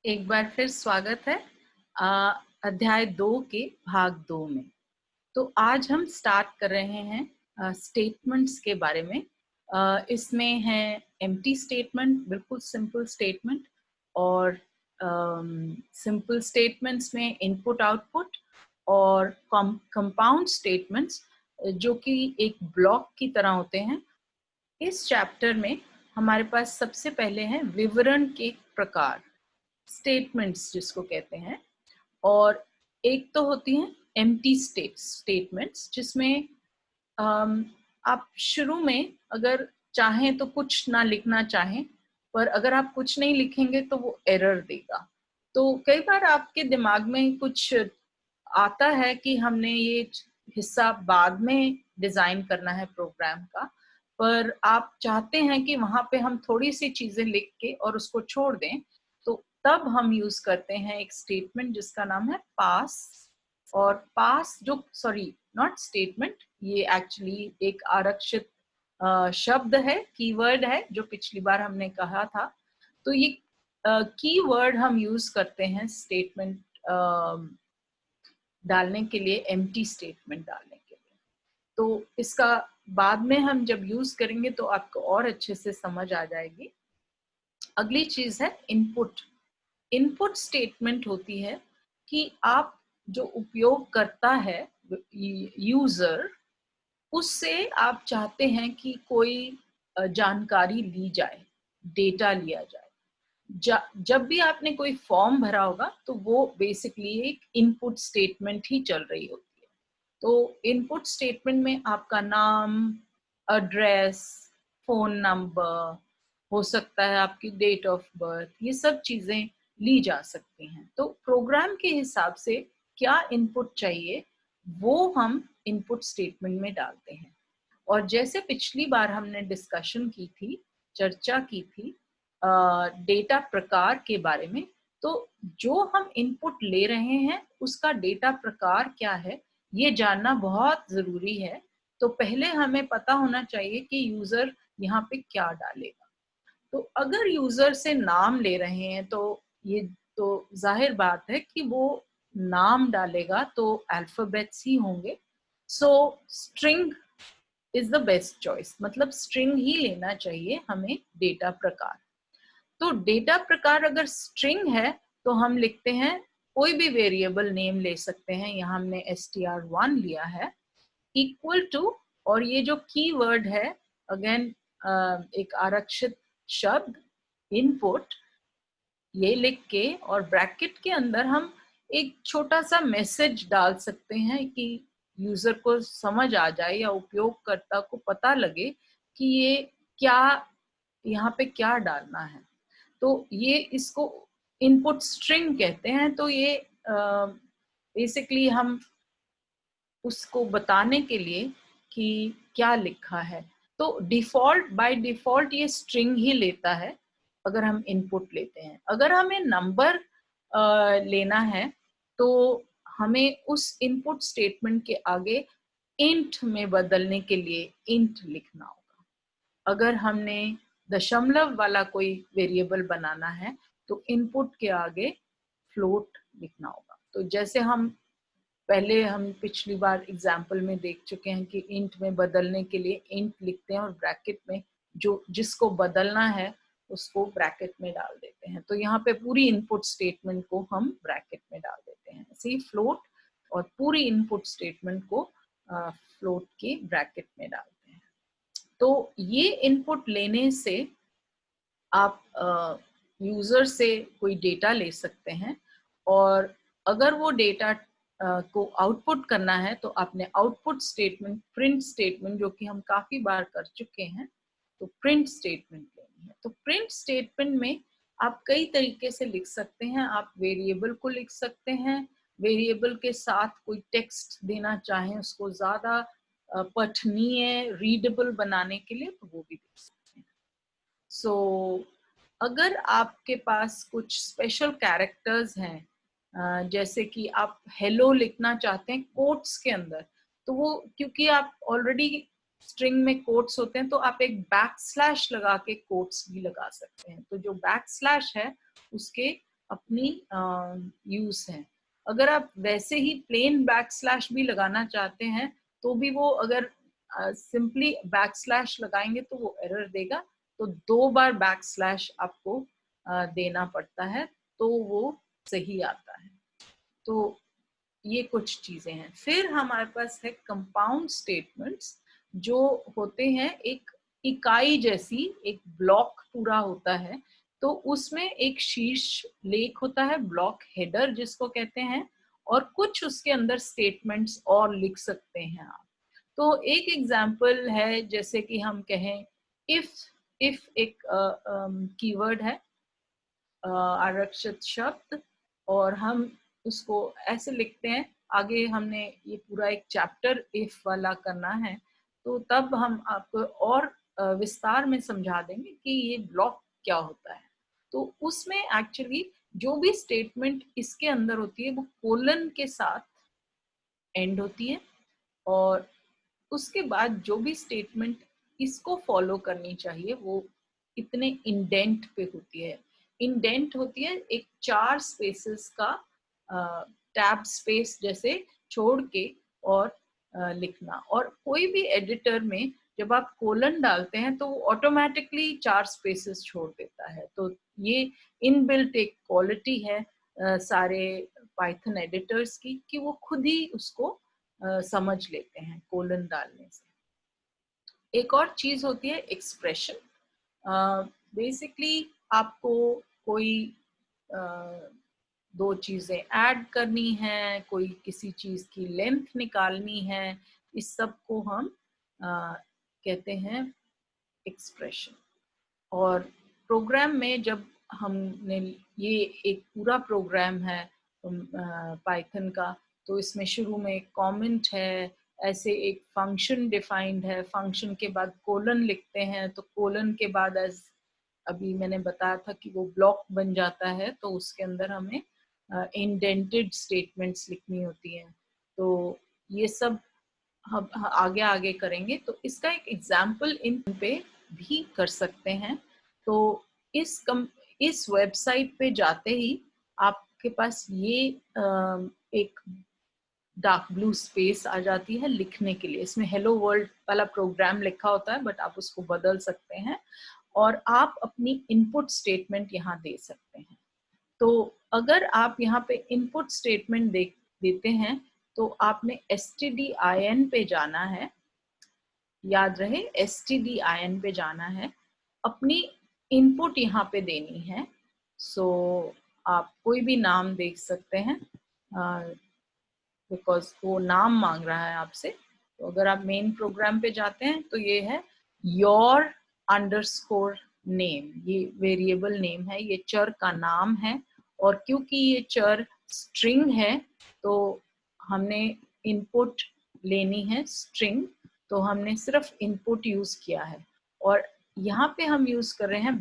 एक बार फिर स्वागत है अध्याय 2 के भाग 2 में। तो आज हम स्टार्ट कर रहे हैं स्टेटमेंट्स के बारे में। इसमें है एम्प्टी स्टेटमेंट, बिल्कुल सिंपल स्टेटमेंट, और सिंपल स्टेटमेंट्स में इनपुट आउटपुट, और कंपाउंड स्टेटमेंट्स जो कि एक ब्लॉक की तरह होते हैं। इस चैप्टर में हमारे पास सबसे पहले है विवरण के प्रकार, स्टेटमेंट्स जिसको कहते हैं, और एक तो होती हैं एम्प्टी स्टेटमेंट्स जिसमें आप शुरू में अगर चाहें तो कुछ ना लिखना चाहें, पर अगर आप कुछ नहीं लिखेंगे तो वो एरर देगा। तो कई बार आपके दिमाग में कुछ आता है कि हमने ये हिस्सा बाद में डिजाइन करना है प्रोग्राम का, पर आप चाहते हैं कि वहां पे हम थोड़ी सी चीजें लिख के और उसको छोड़ दें, तो तब हम यूज करते हैं एक स्टेटमेंट जिसका नाम है पास। और पास जो नॉट स्टेटमेंट, ये एक्चुअली एक आरक्षित शब्द है, कीवर्ड है, जो पिछली बार हमने कहा था। तो ये कीवर्ड हम यूज करते हैं स्टेटमेंट डालने के लिए, एम्प्टी स्टेटमेंट डालने के लिए। तो इसका बाद में हम जब यूज करेंगे तो आपको और अच्छे से समझ आ जाएगी। अगली चीज है इनपुट। इनपुट स्टेटमेंट होती है कि आप जो उपयोग करता है, यूजर, उससे आप चाहते हैं कि कोई जानकारी ली जाए, डेटा लिया जाए। जब भी आपने कोई फॉर्म भरा होगा तो वो बेसिकली एक इनपुट स्टेटमेंट ही चल रही होती है। तो इनपुट स्टेटमेंट में आपका नाम, एड्रेस, फोन नंबर, हो सकता है आपकी डेट ऑफ बर्थ, ये सब चीजें ली जा सकती हैं। तो प्रोग्राम के हिसाब से क्या इनपुट चाहिए वो हम इनपुट स्टेटमेंट में डालते हैं। और जैसे पिछली बार हमने डिस्कशन की थी, चर्चा की थी डेटा प्रकार के बारे में, तो जो हम इनपुट ले रहे हैं उसका डेटा प्रकार क्या है ये जानना बहुत जरूरी है। तो पहले हमें पता होना चाहिए कि यूजर यहाँ पे क्या डालेगा। तो अगर यूजर से नाम ले रहे हैं तो ये तो जाहिर बात है कि वो नाम डालेगा तो अल्फाबेट्स ही होंगे। सो string is the best choice, मतलब स्ट्रिंग ही लेना चाहिए हमें डेटा प्रकार। तो डेटा प्रकार अगर स्ट्रिंग है तो हम लिखते हैं, कोई भी वेरिएबल नेम ले सकते हैं, यहाँ हमने str1 लिया है, इक्वल टू, और ये जो कीवर्ड है अगेन एक आरक्षित शब्द इनपुट, ये लिख के और ब्रैकेट के अंदर हम एक छोटा सा मैसेज डाल सकते हैं कि यूजर को समझ आ जाए या उपयोगकर्ता को पता लगे कि ये क्या, यहाँ पे क्या डालना है। तो ये इसको इनपुट स्ट्रिंग कहते हैं। तो ये बेसिकली हम उसको बताने के लिए कि क्या लिखा है, तो डिफॉल्ट बाय डिफॉल्ट ये स्ट्रिंग ही लेता है अगर हम इनपुट लेते हैं। अगर हमें नंबर लेना है तो हमें उस इनपुट स्टेटमेंट के आगे इंट में बदलने के लिए इंट लिखना होगा। अगर हमने दशमलव वाला कोई वेरिएबल बनाना है तो इनपुट के आगे फ्लोट लिखना होगा। तो जैसे हम पहले हम पिछली बार एग्जाम्पल में देख चुके हैं कि इंट में बदलने के लिए इंट लिखते हैं और ब्रैकेट में जो जिसको बदलना है उसको ब्रैकेट में डाल देते हैं। तो यहाँ पे पूरी इनपुट स्टेटमेंट को हम ब्रैकेट में डाल देते हैं, ऐसे ही फ्लोट और पूरी इनपुट स्टेटमेंट को फ्लोट के ब्रैकेट में डालते हैं। तो ये इनपुट लेने से आप यूजर से कोई डेटा ले सकते हैं, और अगर वो डेटा को आउटपुट करना है तो आपने आउटपुट स्टेटमेंट, प्रिंट स्टेटमेंट, जो कि हम काफी बार कर चुके हैं, तो प्रिंट स्टेटमेंट लेनी है। तो प्रिंट स्टेटमेंट में आप कई तरीके से लिख सकते हैं। आप वेरिएबल को लिख सकते हैं, वेरिएबल के साथ कोई टेक्स्ट देना चाहें उसको ज्यादा पठनीय, रीडेबल बनाने के लिए, तो वो भी दे सकते हैं। सो अगर आपके पास कुछ स्पेशल कैरेक्टर्स हैं, जैसे कि आप हेलो लिखना चाहते हैं कोट्स के अंदर, तो वो क्योंकि आप ऑलरेडी स्ट्रिंग में कोट्स होते हैं तो आप एक बैक स्लैश लगा के कोट्स भी लगा सकते हैं। तो जो बैक स्लैश है उसके अपनी यूज है। अगर आप वैसे ही प्लेन बैकस्लैश भी लगाना चाहते हैं तो भी वो, अगर सिंपली बैकस्लैश लगाएंगे तो वो एरर देगा, तो 2 बार बैकस्लैश आपको देना पड़ता है तो वो सही आता है। तो ये कुछ चीजें हैं। फिर हमारे पास है कंपाउंड स्टेटमेंट्स, जो होते हैं एक इकाई जैसी, एक ब्लॉक पूरा होता है, तो उसमें एक शीर्ष लेख होता है, ब्लॉक हेडर जिसको कहते हैं, और कुछ उसके अंदर स्टेटमेंट्स और लिख सकते हैं आप। तो एक एग्जांपल है, जैसे कि हम कहें इफ एक कीवर्ड है, आरक्षित शब्द, और हम उसको ऐसे लिखते हैं, आगे हमने ये पूरा एक चैप्टर इफ वाला करना है, तो तब हम आपको और विस्तार में समझा देंगे कि ये ब्लॉक क्या होता है। तो उसमें एक्चुअली जो भी स्टेटमेंट इसके अंदर होती है वो कोलन के साथ एंड होती है, और उसके बाद जो भी स्टेटमेंट इसको फॉलो करनी चाहिए वो इतने इंडेंट पे होती है। इंडेंट होती है एक 4 स्पेसेस का टैब स्पेस जैसे छोड़ के और लिखना। और कोई भी एडिटर में जब आप कोलन डालते हैं तो वो ऑटोमेटिकली 4 स्पेसेस छोड़ देता है। तो ये इनबिल्ट एक क्वालिटी है सारे पाइथन एडिटर्स की, कि वो खुद ही उसको समझ लेते हैं कोलन डालने से। एक और चीज होती है एक्सप्रेशन। बेसिकली आपको कोई दो चीजें ऐड करनी है, कोई किसी चीज की लेंथ निकालनी है, इस सब को हम कहते हैं एक्सप्रेशन। और प्रोग्राम में जब हमने, ये एक पूरा प्रोग्राम है पाइथन का, तो इसमें शुरू में एक कमेंट है, ऐसे एक फंक्शन डिफाइंड है, फंक्शन के बाद कोलन लिखते हैं, तो कोलन के बाद एज अभी मैंने बताया था कि वो ब्लॉक बन जाता है, तो उसके अंदर हमें इंडेंटेड स्टेटमेंट्स लिखनी होती हैं। तो ये सब हम आगे आगे करेंगे। तो इसका एक एग्जाम्पल इन पे भी कर सकते हैं। तो इस वेबसाइट पे जाते ही आपके पास ये एक डार्क ब्लू स्पेस आ जाती है लिखने के लिए। इसमें हेलो वर्ल्ड वाला प्रोग्राम लिखा होता है, बट आप उसको बदल सकते हैं और आप अपनी इनपुट स्टेटमेंट यहाँ दे सकते हैं। तो अगर आप यहाँ पे इनपुट स्टेटमेंट देते हैं तो आपने stdin पे जाना है, याद रहे stdin पे जाना है, अपनी इनपुट यहाँ पे देनी है। सो आप कोई भी नाम देख सकते हैं, बिकॉज वो नाम मांग रहा है आपसे। तो अगर आप मेन प्रोग्राम पे जाते हैं तो ये है योर अंडरस्कोर नेम, ये वेरिएबल नेम है, ये चर का नाम है। और क्योंकि ये चर स्ट्रिंग है तो हमने इनपुट लेनी है स्ट्रिंग, तो हमने सिर्फ इनपुट यूज किया है। और यहाँ पे हम यूज कर रहे हैं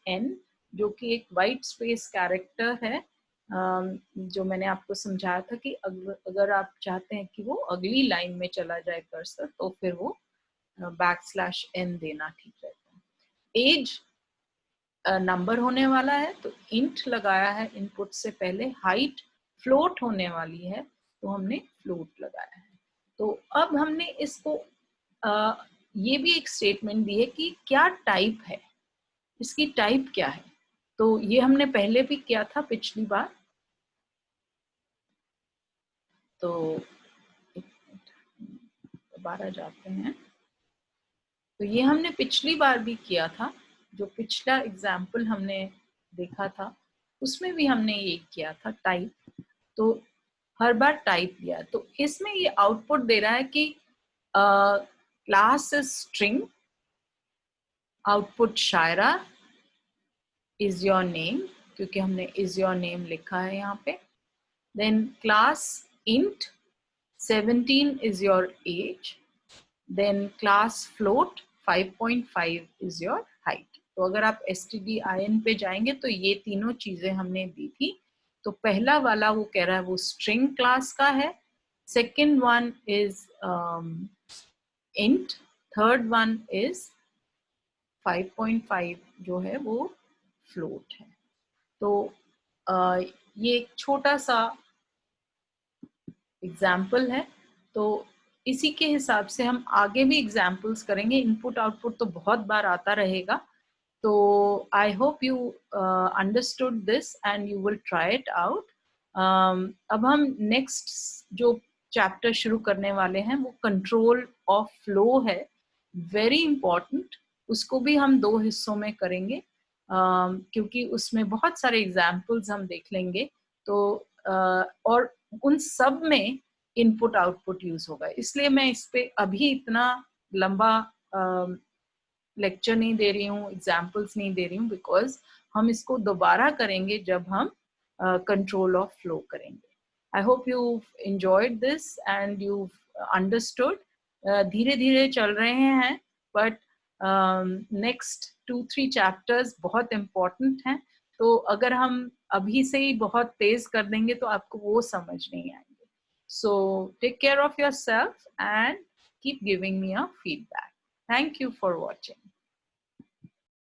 \n, जो कि एक वाइट स्पेस कैरेक्टर है, जो मैंने आपको समझाया था कि अगर आप चाहते हैं कि वो अगली लाइन में चला जाए कर्सर, तो फिर वो \n देना ठीक रहता है। एज नंबर होने वाला है तो इंट लगाया है इनपुट से पहले। हाइट फ्लोट होने वाली है तो हमने फ्लोट लगाया है। तो अब हमने इसको ये भी एक स्टेटमेंट दी है कि क्या टाइप है, इसकी टाइप क्या है। तो ये हमने पहले भी किया था पिछली बार। तो दोबारा जाते हैं। तो ये हमने पिछली बार भी किया था, जो पिछला एग्जाम्पल हमने देखा था उसमें भी हमने ये किया था टाइप। तो हर बार टाइप दिया, तो इसमें ये आउटपुट दे रहा है कि class is string, output Shaira, is your name, क्योंकि हमने इज योर नेम लिखा है यहाँ पे। Then class int 17 is your age, then class float 5.5 is your height। तो अगर आप stdin पे जाएंगे तो ये तीनों चीजें हमने दी थी। तो पहला वाला वो कह रहा है वो स्ट्रिंग क्लास का है, second one is int, third one is 5.5 जो है वो फ्लोट है। तो ये एक छोटा सा एग्जाम्पल है, तो इसी के हिसाब से हम आगे भी एग्जाम्पल्स करेंगे। इनपुट आउटपुट तो बहुत बार आता रहेगा, तो I hope you understood this and you will try it out. अब हम नेक्स्ट जो चैप्टर शुरू करने वाले हैं वो कंट्रोल ऑफ फ्लो है, वेरी इंपॉर्टेंट। उसको भी हम 2 हिस्सों में करेंगे, क्योंकि उसमें बहुत सारे एग्जाम्पल्स हम देख लेंगे, तो और उन सब में इनपुट आउटपुट यूज होगा। इसलिए मैं इस पे अभी इतना लंबा लेक्चर नहीं दे रही हूँ, एग्जाम्पल्स नहीं दे रही हूँ, बिकॉज हम इसको दोबारा करेंगे जब हम कंट्रोल ऑफ फ्लो करेंगे। I hope you enjoyed this and you understood. धीरे धीरे चल रहे हैं, बट नेक्स्ट 2-3 चैप्टर्स बहुत इम्पोर्टेंट हैं, तो अगर हम अभी से ही बहुत तेज कर देंगे तो आपको वो समझ नहीं आएंगे। So take care of yourself and keep giving me a feedback. Thank you for watching.